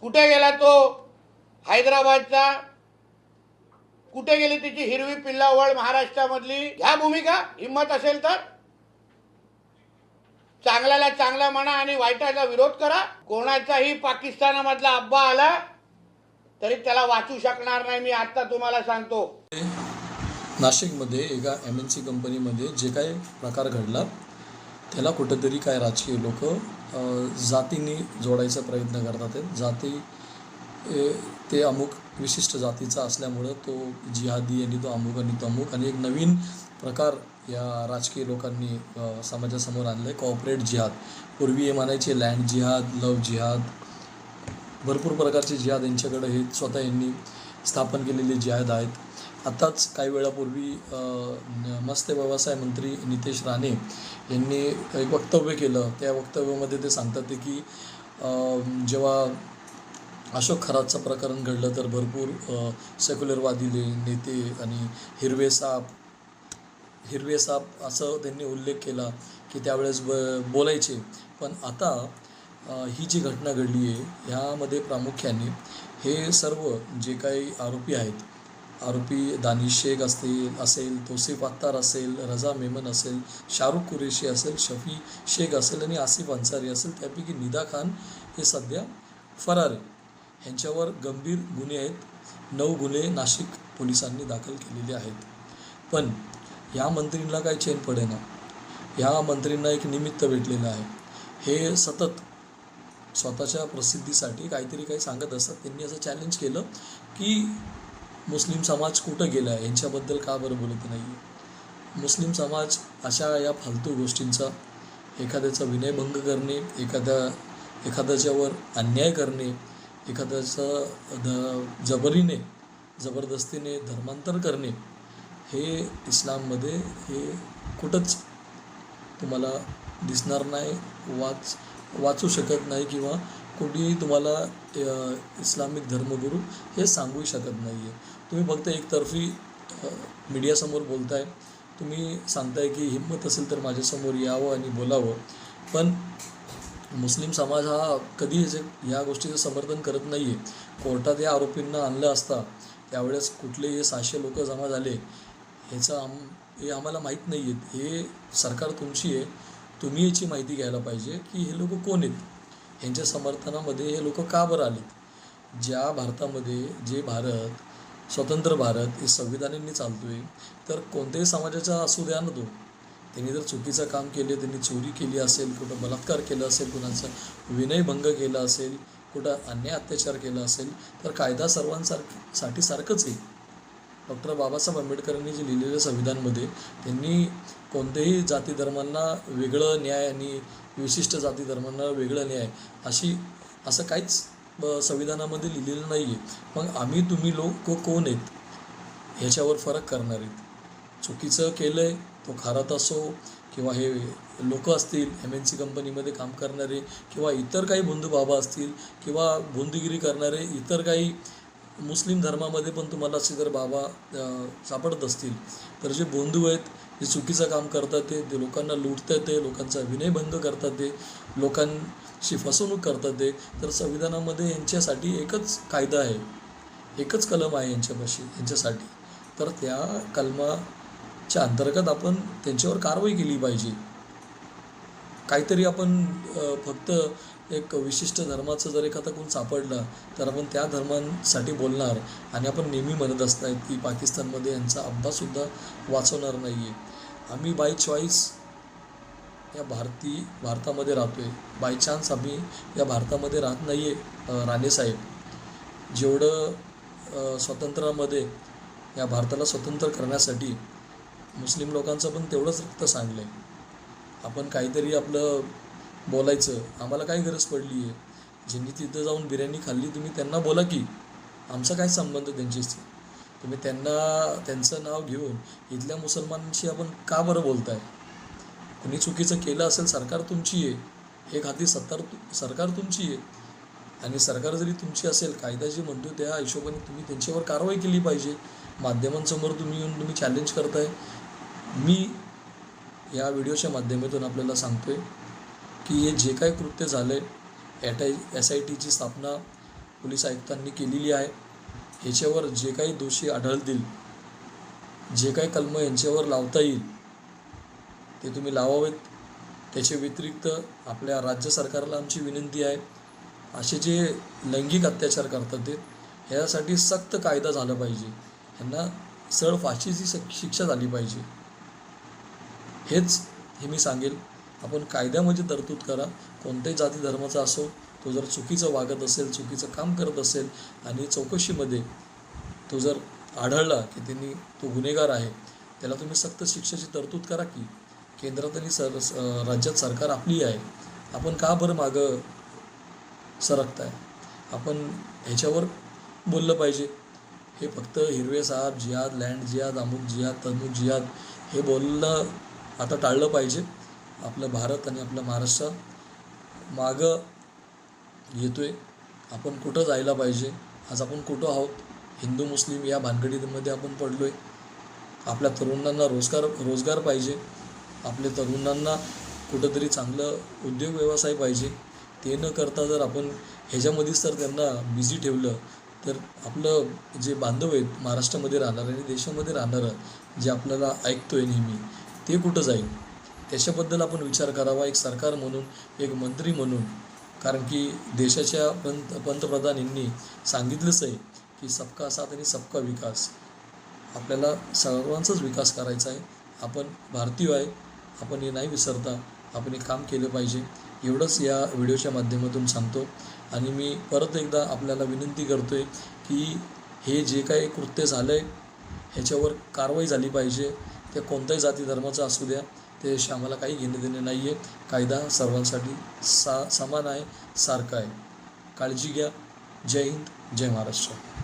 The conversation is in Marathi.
कुठे गेला तो हैदराबादचा? कुठे गेली तिची हिरवी पिल्लावळ महाराष्ट्रामधली? ह्या भूमिका हिम्मत असेल तर चांगल्याला चांगला म्हणा आणि वाईटाचा विरोध करा. कोणाचाही पाकिस्तानामधला अब्बा आला तरी त्याला वाचू शकणार नाही, मी आता तुम्हाला सांगतो. नाशिकमध्ये एका MNC कंपनीमध्ये जे काही प्रकार घडला त्याला कुठंतरी काय राजकीय लोक जातीने जोडायचा प्रयत्न करतात आहेत. जाती ते अमुक विशिष्ट जातीचा असल्यामुळं तो जिहादी आणि तो अमुक आणि तो अमुक, आणि एक नवीन प्रकार या राजकीय लोकांनी समाजासमोर आणलं आहे, कॉर्पोरेट जिहाद. पूर्वी हे म्हणायचे लँड जिहाद, लव्ह जिहाद, भरपूर प्रकारचे जिहाद यांच्याकडे हे स्वतः यांनी स्थापन केलेले जिहाद आहेत. आत्ताच काही वेळापूर्वी मत्स्य व्यवसाय मंत्री नितेश राणे यांनी एक वक्तव्य केलं. त्या वक्तव्यामध्ये ते सांगतात की जेव्हा अशोक खरातचं प्रकरण घडलं तर भरपूर सेक्युलरवादी नेते आणि हिरवे साप असं त्यांनी उल्लेख केला की त्यावेळेस बोलायचे. पण आता ही जी घटना घडली आहे ह्यामध्ये प्रामुख्याने हे सर्व जे काही आरोपी आहेत, आरोपी दानिश शेख असेल, तौसिफ अत्तार असेल, रजा मेमन असेल, शाहरुख कुरेशी असेल, शफी शेख असेल आणि आसिफ अन्सारी असेल, त्यापैकी निदा खान हे सध्या फरार आहे. ह्यांच्यावर गंभीर गुन्हे आहेत. 9 गुन्हे नाशिक पोलिसांनी दाखल केलेले आहेत. पण ह्या मंत्रींना काही चैन पडेना. ह्या मंत्रींना एक निमित्त भेटलेलं आहे. हे सतत स्वतःच्या प्रसिद्धीसाठी काहीतरी काही सांगत असतात. त्यांनी असं चॅलेंज केलं की मुस्लिम समाज कुठं गेला आहे, यांच्याबद्दल का बरं बोलत नाही आहे. मुस्लिम समाज अशा या फालतू गोष्टींचा, एखाद्याचा विनयभंग करणे, एखाद्याच्यावर अन्याय करणे, एखाद्याचं जबरदस्तीने धर्मांतर करणे, हे इस्लाममध्ये हे कुठंच तुम्हाला दिसणार नाही, वाचू शकत नाही, किंवा कोणी तुम्हाला इस्लामिक धर्मगुरू हे सांगू शकत नाही आहे. तुम्ही फक्त एकतर्फी मीडियासमोर बोलताय, तुम्ही सांगताय की हिम्मत असेल तर माझ्यासमोर यावं आणि बोलावं. पण मुस्लिम समाज हा कधी या गोष्टीचं समर्थन करत नाही आहे. कोर्टात या आरोपींना आणलं असता त्यावेळेस कुठले हे 600 लोक जमा झाले हे आम्हाला माहीत नाही आहेत. हे सरकार तुमची आहे, तुम्ही याची माहिती घ्यायला पाहिजे की हे लोक कोण आहेत, ह्यांच्या समर्थनामध्ये हे लोक का बरं आलेत. ज्या भारतामध्ये जे स्वतंत्र भारत हे संविधानाने चालतो आहे, तर कोणत्याही समाजाचा असू द्या ना, तो त्यांनी जर चुकीचं काम केले, त्यांनी चोरी केली असेल, कुठं बलात्कार केला असेल, कुणाचा विनयभंग केला असेल, कुठं अन्याय अत्याचार केला असेल, तर कायदा सर्वांसाठी सारखंच आहे. डॉक्टर बाबासाहेब आंबेडकरांनी जे लिहिलेलं संविधानमध्ये त्यांनी कोणत्याही जाती धर्मांना वेगळं न्याय आणि विशिष्ट जाती धर्मांना वेगळं न्याय असं काहीच संविधानामध्ये लिहिलेलं नाही आहे. मग तुम्ही लोक कोण आहेत ह्याच्यावर फरक करणार आहेत. चुकीचं केलं आहे, तो खारात असो किंवा हे लोक असतील MNC कंपनीमध्ये काम करणारे, किंवा इतर काही बंधू बाबा असतील, किंवा बंधुगिरी करणारे इतर काही मुस्लिम धर्मामध्ये पण तुम्हाला असे जर बाबा सापडत असतील, तर जे बंधू आहेत, जे चुकीचं काम करतात, ते लोकांना लुटतात, ते लोकांचा विनयभंग करतात, ते लोकांशी फसवणूक करतात, तर संविधानामध्ये यांच्यासाठी एकच कायदा आहे, एकच कलम आहे यांच्यासाठी. तर त्या कलमाच्या अंतर्गत आपण त्यांच्यावर कारवाई केली पाहिजे. काहीतरी आपण फक्त एक विशिष्ट धर्माचं जर एखादा कोण सापडला तर आपण त्या धर्मांसाठी बोलणार, आणि आपण नेहमी म्हणत असताय की पाकिस्तानमध्ये यांचा अब्बासुद्धा वाचवणार नाही आहे. आम्ही बाय चॉईस या भारतामध्ये राहतो आहे, बाय चान्स आम्ही या भारतामध्ये राहत नाही आहे. राणेसाहेब, जेवढं स्वातंत्र्यामध्ये या भारताला स्वतंत्र करण्यासाठी मुस्लिम लोकांचं पण तेवढंच रक्त सांडलं आहे. आपण काहीतरी आपलं बोलायचं, आम्हाला काय गरज पडली आहे. ज्यांनी तिथं जाऊन बिर्याणी खाल्ली तुम्ही त्यांना बोला की, आमचा काय संबंध त्यांच्याशी. तुम्ही त्यांचं नाव घेऊन इथल्या मुसलमानांशी आपण का बरं बोलताय. कुणी चुकीचं केलं असेल, सरकार तुमची आहे, एक हाती सरकार तुमची आहे, आणि सरकार जरी तुमची असेल, कायदा जे म्हणतो त्या हिशोबाने तुम्ही त्यांच्यावर कारवाई केली पाहिजे. माध्यमांसमोर तुम्ही चॅलेंज करताय. मी या व्हिडिओच्या माध्यमातून आपल्याला सांगतोय की हे जे काही कृत्य झालं आहे, SITची स्थापना पोलीस आयुक्तांनी केलेली आहे. ह्याच्यावर जे काही दोषी आढळतील, जे काही कलमं यांच्यावर लावता येईल ते तुम्ही लावावेत. त्याच्या व्यतिरिक्त आपल्या राज्य सरकारला आमची विनंती आहे, असे जे लैंगिक अत्याचार करतात ते ह्यासाठी सक्त कायदा झाला पाहिजे. ह्यांना सरळ फाशीची शिक्षा झाली पाहिजे. हे मी सांगेल. आपण कायद्यामध्ये तरतूद करा. कोणत्याही जाती धर्माचा असो, तो जर चुकीचं वागत असेल, चुकीचं काम करत असेल आणि चौकशीमध्ये तो जर आढळला की त्यांनी तो गुन्हेगार आहे, त्याला तुम्ही सक्त शिक्षेची तरतूद करा. की केंद्रात आणि राज्यात सरकार आपली आहे, आपण का बरं मागं सरकताय? आपण ह्याच्यावर बोललं पाहिजे. हे फक्त हिरवे साहेब जिहाद, लँड जिहाद, अमुक जिहाद, तमुक जिहाद हे बोलणं आता टाळलं पाहिजे. आपलं भारत आणि आपलं महाराष्ट्र मागं येतोय. आपण कुठं जायला पाहिजे? आज आपण कुठं आहोत? हिंदू मुस्लिम या भानगडीमध्ये आपण पडलो आहे. आपल्या तरुणांना रोजगार पाहिजे. आपल्या तरुणांना कुठंतरी चांगलं उद्योग व्यवसाय पाहिजे. ते न करता जर आपण ह्याच्यामध्येच तर त्यांना बिझी ठेवलं तर आपलं जे बांधव आहेत महाराष्ट्रामध्ये राहणारं आणि देशामध्ये राहणारं जे आपल्याला ऐकतोय नेहमी, ते कुठं जाईल? त्याच्याबद्दल आपण विचार करावा, एक सरकार म्हणून, एक मंत्री म्हणून. कारण की देशाच्या पंतप्रधानांनी सांगितलंच आहे की सबका साथ आणि सबका विकास. आपल्याला सर्वांचाच विकास करायचा आहे. आपण भारतीय आहे, आपण हे नाही विसरता आपण हे काम केलं पाहिजे. एवढंच या व्हिडिओच्या माध्यमातून सांगतो. आणि मी परत एकदा आपल्याला विनंती करतो आहे की हे जे काही कृत्य झालं आहे ह्याच्यावर कारवाई झाली पाहिजे. ते कोणत्याही जाती धर्माचं असू द्या, त्याच्याशी आम्हाला काही घेणं देणं नाही आहे. कायदा सर्वांसाठी समान आहे, सारखा आहे. काळजी घ्या. जय हिंद, जय महाराष्ट्र.